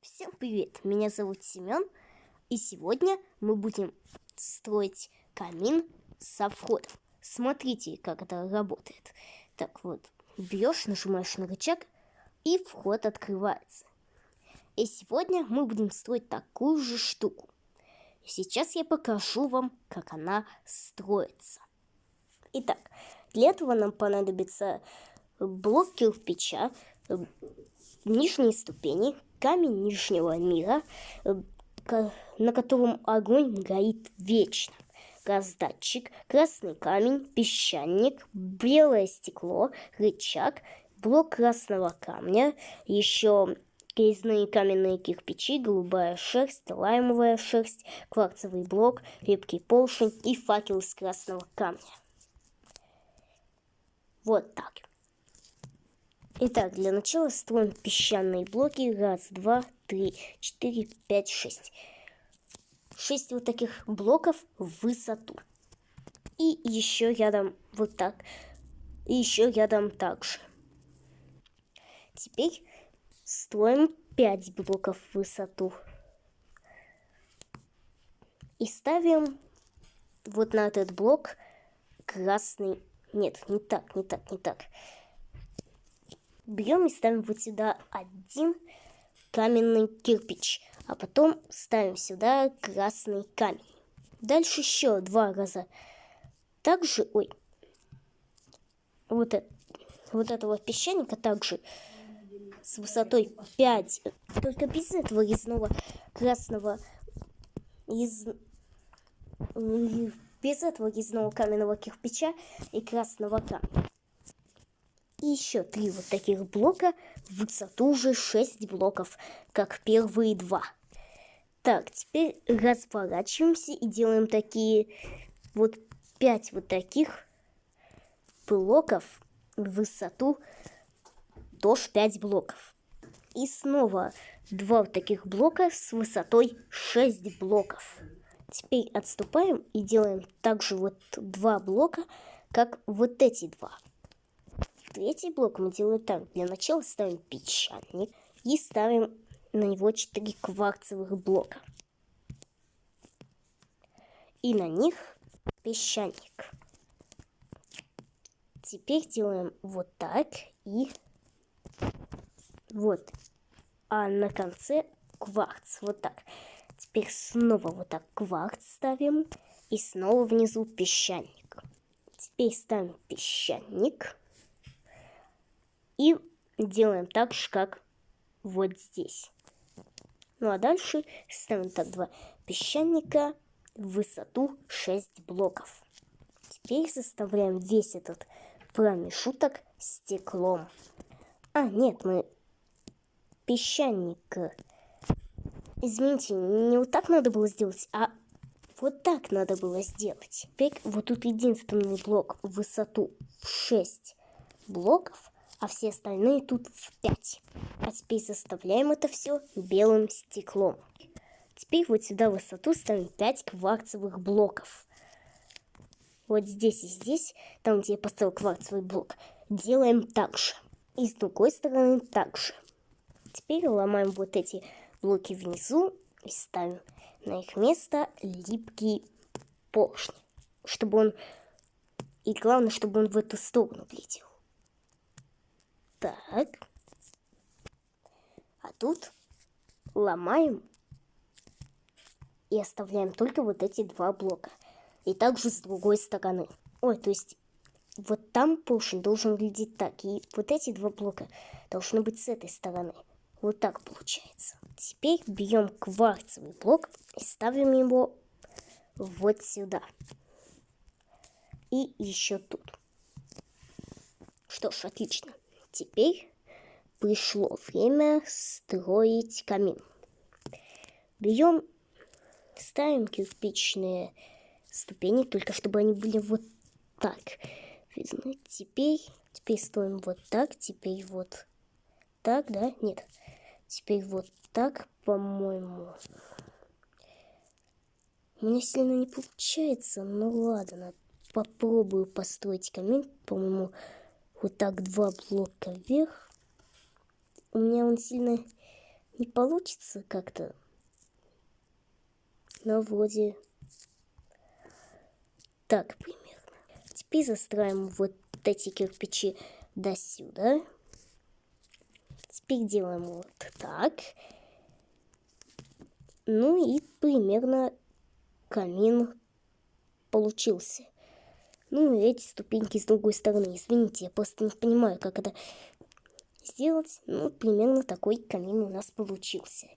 Всем привет! Меня зовут Семен, и сегодня мы будем строить камин со входом. Смотрите, как это работает. Так вот, берешь, нажимаешь на рычаг, и вход открывается. И сегодня мы будем строить такую же штуку. Сейчас я покажу вам, как она строится. Итак, для этого нам понадобится блок кирпича, нижние ступени, камень нижнего мира, на котором огонь горит вечно, раздатчик, красный камень, песчаник, белое стекло, рычаг, блок красного камня, еще резные каменные кирпичи, голубая шерсть, лаймовая шерсть, кварцевый блок, липкий поршень и факел из красного камня. Вот так. Итак, для начала строим песчаные блоки. 1, 2, 3, 4, 5, 6. 6 вот таких блоков в высоту. И еще рядом вот так. И еще рядом также. Теперь строим 5 блоков в высоту. И ставим вот на этот блок красный... Нет, не так. Берем и ставим вот сюда один каменный кирпич, а потом ставим сюда красный камень. Дальше еще 2 раза. Также, вот этого песчаника также с высотой 5, только без этого резного красного, без этого резного каменного кирпича и красного камня. И еще 3 вот таких блока, в высоту уже 6 блоков, как первые 2. Так, теперь разворачиваемся и делаем такие вот 5 вот таких блоков в высоту тоже 5 блоков. И снова 2 вот таких блока с высотой 6 блоков. Теперь отступаем и делаем также вот 2 блока, как вот эти 2. Третий блок мы делаем так. Для начала ставим песчаник и ставим на него 4 кварцевых блока. И на них песчаник. Теперь делаем вот так и вот. А на конце кварц. Вот так. Теперь снова вот так кварц ставим. И снова внизу песчаник. Теперь ставим песчаник. И делаем так же, как вот здесь. Ну а дальше ставим так 2 песчаника в высоту 6 блоков. Теперь заставляем весь этот промежуток стеклом. А, нет, мы песчаник... Извините, не вот так надо было сделать, а вот так надо было сделать. Теперь вот тут единственный блок в высоту в 6 блоков, а все остальные тут в 5. А теперь заставляем это все белым стеклом. Теперь вот сюда в высоту ставим 5 кварцевых блоков. Вот здесь и здесь, там, где я поставил кварцевый блок, делаем так же. И с другой стороны так же. Теперь ломаем вот эти блоки внизу и ставим на их место липкий поршень. Чтобы он... И главное, чтобы он в эту сторону глядел. Так. А тут ломаем и оставляем только вот эти 2 блока. И также с другой стороны. То есть вот там поршень должен глядеть так. И вот эти 2 блока должны быть с этой стороны. Вот так получается. Теперь берем кварцевый блок и ставим его вот сюда. И еще тут. Что ж, отлично. Теперь пришло время строить камин. Берем, ставим кирпичные ступени, только чтобы они были вот так видны. Теперь строим вот так, теперь вот так, да? Нет. Теперь вот так, по-моему. У меня сильно не получается, ну ладно. Попробую построить камин, по-моему, вот так 2 блока вверх. У меня он сильно не получится как-то. Но вроде так примерно. Теперь застраиваем вот эти кирпичи до сюда. Теперь делаем вот так. Ну и примерно камин получился. Ну и эти ступеньки с другой стороны. Извините, я просто не понимаю, как это сделать. Ну, примерно такой камин у нас получился.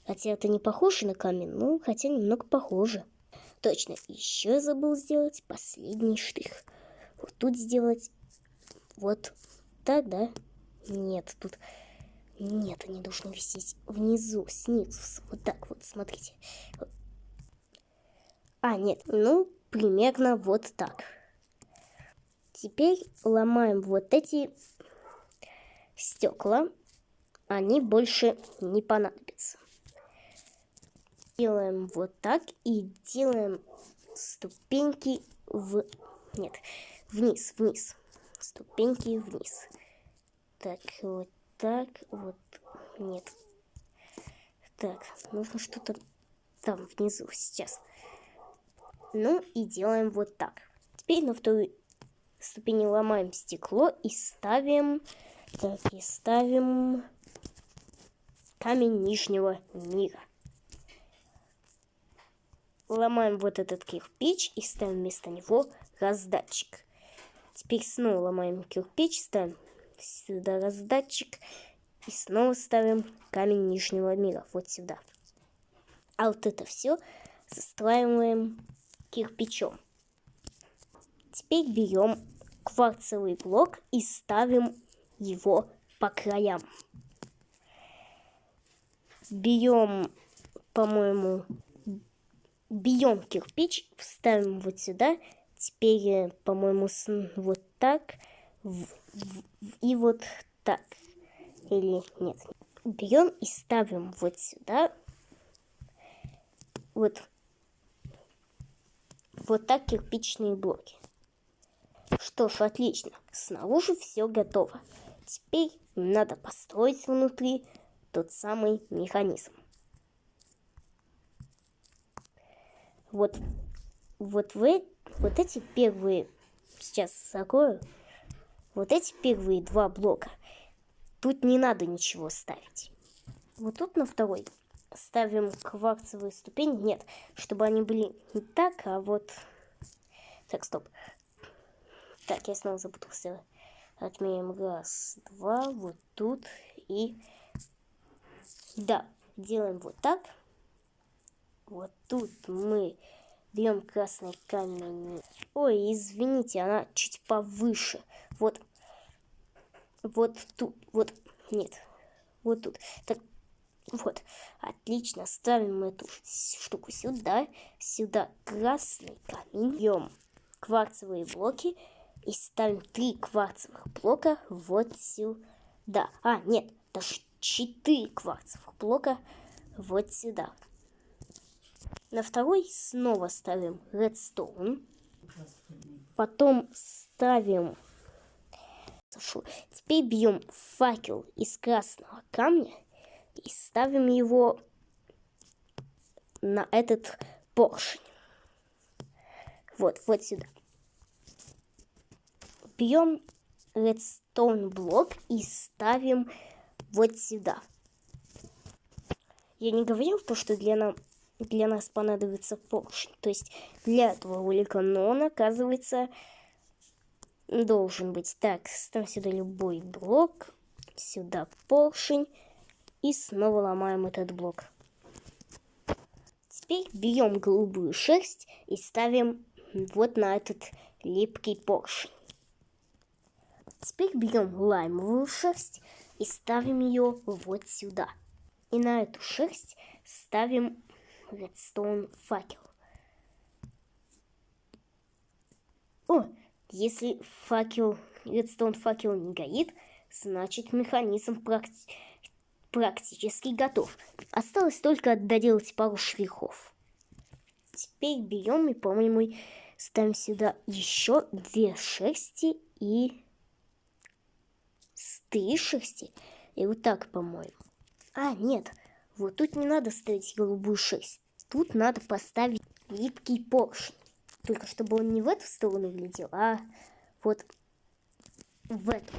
Хотя это не похоже на камин, ну, хотя немного похоже. Точно, еще я забыл сделать последний штрих. Вот тут сделать вот так, да? Нет, тут... Нет, они должны висеть внизу, снизу. Вот так вот, смотрите. А, нет, ну, примерно вот так. Теперь ломаем вот эти стекла. Они больше не понадобятся. Делаем вот так и делаем ступеньки Нет, вниз. Ступеньки вниз. Так, вот так, вот. Нет. Так, нужно что-то там внизу сейчас. Ну и делаем вот так. Теперь на второй ступени ломаем стекло и ставим... Так, и ставим камень нижнего мира. Ломаем вот этот кирпич и ставим вместо него раздатчик. Теперь снова ломаем кирпич, ставим сюда раздатчик и снова ставим камень нижнего мира вот сюда. А вот это все застраиваем кирпичом. Теперь берем кварцевый блок и ставим его по краям. Берем, по-моему, бьем кирпич, вставим вот сюда. Теперь, по-моему, вот так и вот так. Или нет. Берем и ставим вот сюда. Вот так кирпичные блоки. Что ж, отлично. Снаружи все готово. Теперь надо построить внутри тот самый механизм. Вот эти первые, сейчас закрою, вот эти первые два блока, тут не надо ничего ставить. Вот тут на второй ставим кварцевые ступени, нет, чтобы они были не так, а вот... Так, стоп. Так, я снова запутался. Отмеряем раз, два, вот тут и... Да, делаем вот так. Вот тут мы берем красный камень. Ой, извините, она чуть повыше. Вот тут, вот, нет, вот тут. Так, вот, отлично, ставим эту штуку сюда, красный камень. Берем кварцевые блоки и ставим 3 кварцевых блока вот сюда. А, нет, даже 4 кварцевых блока вот сюда. На второй снова ставим редстоун. Потом ставим... Теперь берем факел из красного камня и ставим его на этот поршень. Вот сюда. Берем редстоун блок и ставим вот сюда. Я не говорил то, что для нас понадобится поршень. То есть для этого ролика, но он, оказывается, должен быть. Так, ставим сюда любой блок, сюда поршень и снова ломаем этот блок. Теперь берем голубую шерсть и ставим вот на этот липкий поршень. Теперь берем лаймовую шерсть и ставим ее вот сюда. И на эту шерсть ставим редстоун факел. О, если редстоун факел не горит, значит механизм практически готов. Осталось только доделать пару штрихов. Теперь берем и, по-моему, ставим сюда еще 2 шерсти и 3 шерсти. И вот так, по-моему. А, нет, Вот тут не надо ставить голубую шерсть. Тут надо поставить липкий поршень. Только чтобы он не в эту сторону глядел, а вот в эту.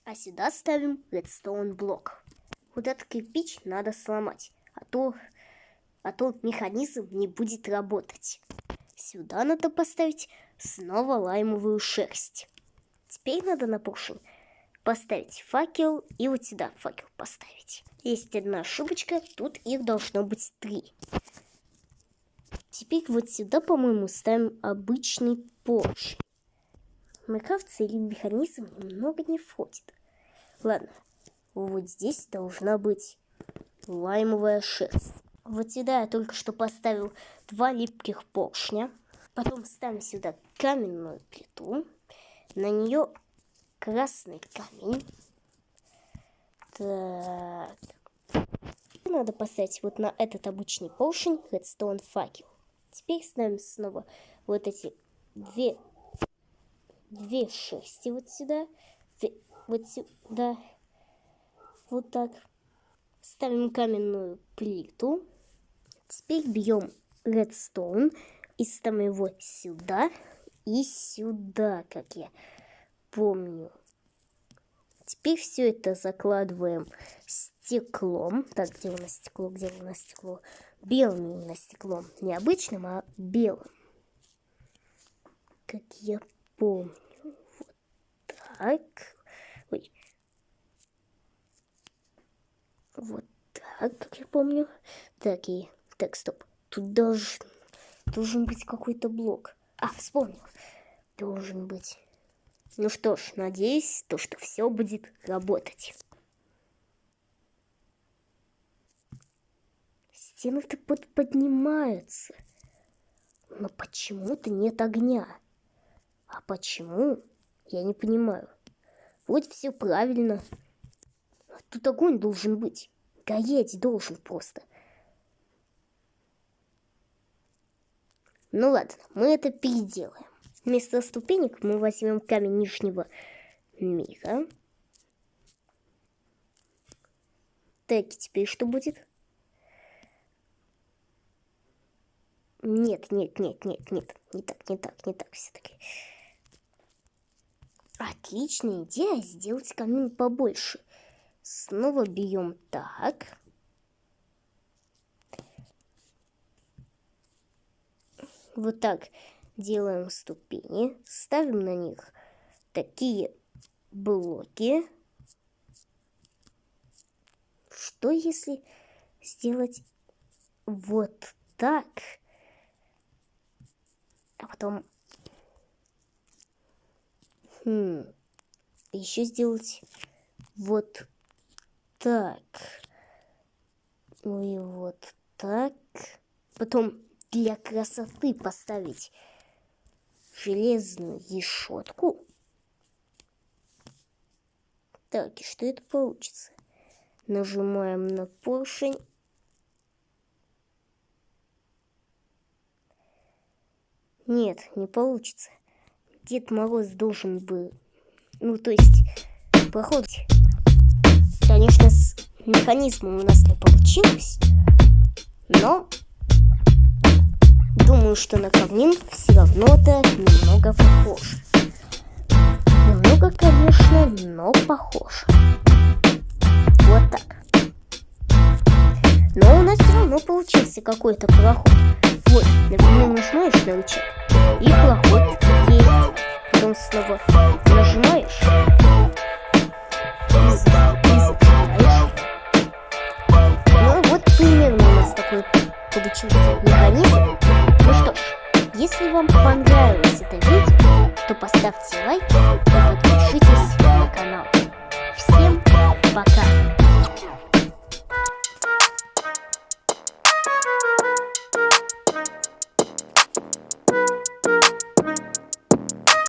А сюда ставим редстоун блок. Вот этот кирпич надо сломать, а то механизм не будет работать. Сюда надо поставить снова лаймовую шерсть. Теперь надо на поршень поставить факел и вот сюда факел поставить. Есть одна ошибочка, тут их должно быть 3. Теперь вот сюда, по-моему, ставим обычный поршень. В Майнкрафт или механизм немного не входит. Ладно, вот здесь должна быть лаймовая шерсть. Вот сюда я только что поставил 2 липких поршня. Потом ставим сюда каменную плиту. На нее красный камень. Так. Надо поставить вот на этот обычный поршень редстоун факел. Теперь ставим снова вот эти две шерсти вот сюда. Вот сюда. Вот так. Ставим каменную плиту. Теперь бьем редстоун и ставим его сюда и сюда, как я помню. Теперь все это закладываем стеклом. Так, где у нас стекло? Где у нас стекло? Белым именно стеклом. Не обычным, а белым. Как я помню. Вот так. Ой. Вот так, как я помню. Так, и... Так, стоп. Тут должен быть какой-то блок. А, вспомнил. Должен быть. Ну что ж, надеюсь, что все будет работать. Стены-то поднимаются. Но почему-то нет огня. А почему? Я не понимаю. Вот все правильно. Тут огонь должен быть. Гореть должен просто. Ну ладно, мы это переделаем. Вместо ступенек мы возьмем камень нижнего мира. Так, и теперь что будет? Нет. Не так все-таки. Отличная идея сделать камин побольше. Снова берем так. Вот так делаем ступени, ставим на них такие блоки. Что если сделать вот так, а потом еще сделать вот так, и вот так, потом для красоты поставить железную решетку. Так, и что это получится? Нажимаем на поршень. Нет, не получится. Дед Мороз должен бы... Ну, то есть, походу... Конечно, с механизмом у нас не получилось, но... Думаю, что на камин все равно это немного похоже. Немного, конечно, но похоже. Вот так. Но у нас все равно получился какой-то проход. Вот, например, нажимаешь на рычаг, и проход есть. Потом снова нажимаешь и закрываешь. Ну вот примерно у нас такой получился механизм. Ну что ж, если вам понравилось это видео, то поставьте лайк и подпишитесь на канал. Всем пока!